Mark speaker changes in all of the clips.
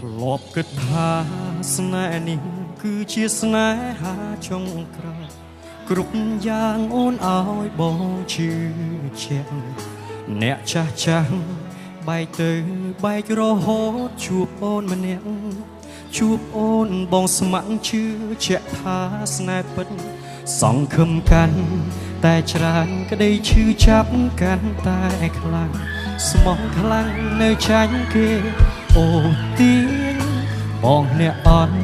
Speaker 1: ធ្លាប់គិតថាស្នេហ៍នេះគឺជាស្នេហាចុងក្រោយគ្រប់យ៉ាងអូនឲ្យបងជឿជាក់អ្នកចាស់ចាស់បែកទៅបែករហូតជួបអូនម្នាក់ជួបអូនបងស្ម័គ្រជឿជាក់ថាស្នេហ៍ពិតសង្ឃឹមកាន់តែច្រើនក្តីឈឺចាប់កាន់តែខ្លាំងស្មោះខ្លាំងនៅចាញ់គេអូទាញបងអ្នកអត់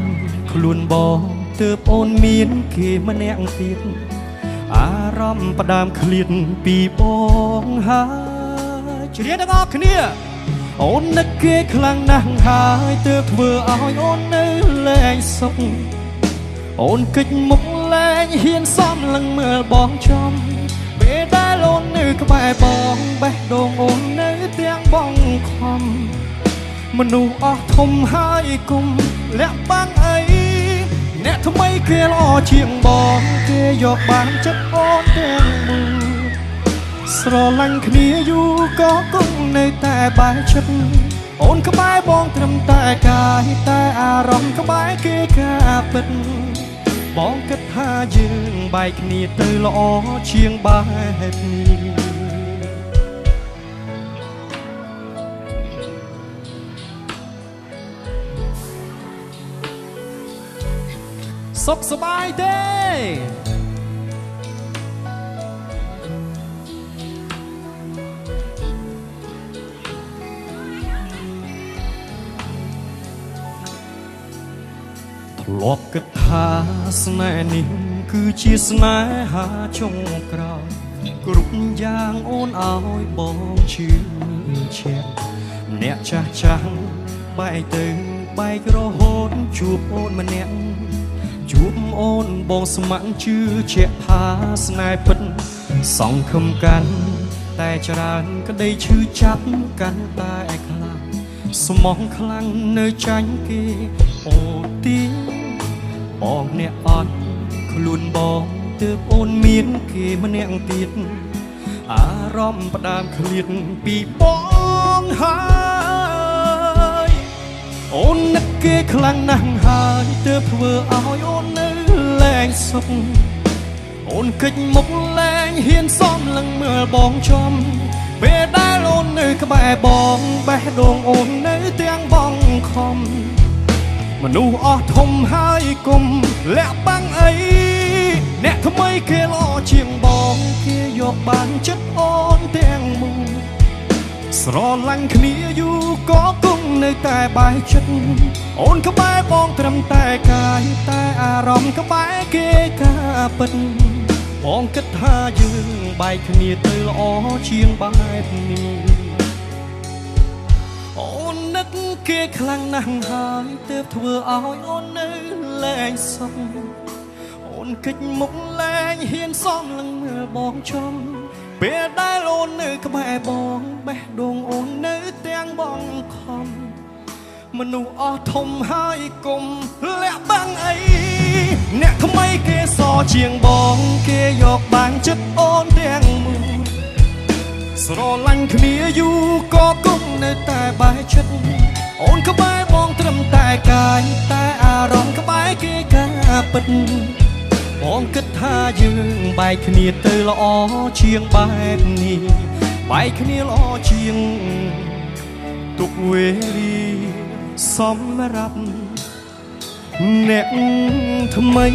Speaker 1: ខ្លួនបងទើបអូនមានគេម្នាក់ទៀតអារម្មណ៍ផ្ដើមឃ្លាតពីបងហើយជ្រាបទាំងអស់គ្នាអូននឹកគេខ្លាំងណាស់ហើយទើបធ្វើឲ្យអូននៅលែងសុខអូនគិតមុខលែងហ៊ានសំឡឹងមើលបងចំពេលដែលអូននៅក្បែរបងបេះដូងអូននៅទាំងបងខំមនុស្សអស់ធំហើយគុំលាក់បាំងអីអ្នកថ្មីគេល្អជាងបងគេយកបានចិត្តអូនទាំងមូលស្រឡាញ់គ្នាយូរក៏គង់នៅតែបែកចិត្តអូនក្បែរបងត្រឹមតែកាយតែអារម្មណ៍ក្បែរគេការពិតបងគិតថាយើងបែកគ្នាទៅល្អជាងបែបនេះសុខសប្បាយទេធ្លាប់គិតថាស្នេហ៍នេះគឺជាស្នេហាចុងក្រោយគ្រប់យ៉ាងអូនឲ្យបងជឿជាក់អ្នកចាស់ចាស់បែកទៅបែករហូតជួបអូនម្នាក់ជួបអូនបងស្ម័គ្រជឿជាក់ថាស្នេហ៍ពិតសង្ឃឹមកាន់តែច្រើនក្តីឈឺចាប់កាន់តែខ្លាំងស្មោះខ្លាំងនៅចាញ់គេអូទីបងអ្នកអត់ខ្លួនបងទើបអូនមានគេម្នាក់ទៀតអារម្មណ៍ផ្ដើមឃ្លាតពីបងហើយអូននឹកគេខ្លាំងណាស់ហើយទើបធ្វើឲ្យអូននៅលែងសុខអូនគិតមុខលែងហ៊ានសំឡឹងមើលបងចំពេលដែលអូននៅក្បែរបងបេះដូងអូននៅទាំងបងខំមនុស្សអស់ធំហើយគុំលាក់បាំងអីអ្នកថ្មីគេល្អជាងបងគេយកបានចិត្តអូនទាំងមូលស្រឡាញ់គ្នាយូរក៏គង់នៅតែបែកចិត្តអូនក្បែរបងត្រឹមតែកាយតែអារម្មណ៍ក្បែរគេការពិតបងគិតថាយើងបែកគ្នាទៅល្អជាងបែបនេះអូននឹកគេខ្លាំងណាស់ហើយទើបធ្វើឲ្យអូននៅលែងសុខអូនគិតមុខលែងហ៊ានសំឡឹងមើលបងចំពេលដែលអូននៅក្បែរបងបេះដូងអូននៅទាំងបងខំមនុស្សអស់ធំហើយគុំលាក់បាំងអីអ្នកថ្មីគេសជាងបងគេយកបានចិត្តអូនទាំងមូលស្រឡាញ់គ្នាយូរក៏គង់នៅតែបែកចិត្តអូនក្បែរបងត្រឹមតែកាយតែអារម្មណ៍ក្បែរគេការពិតបងគិតថាយើងបែកគ្នាទៅល្អជាងបែបនេះបែកគ្នាល្អជាងទុកវេលាសម្រាប់អ្នកថ្មី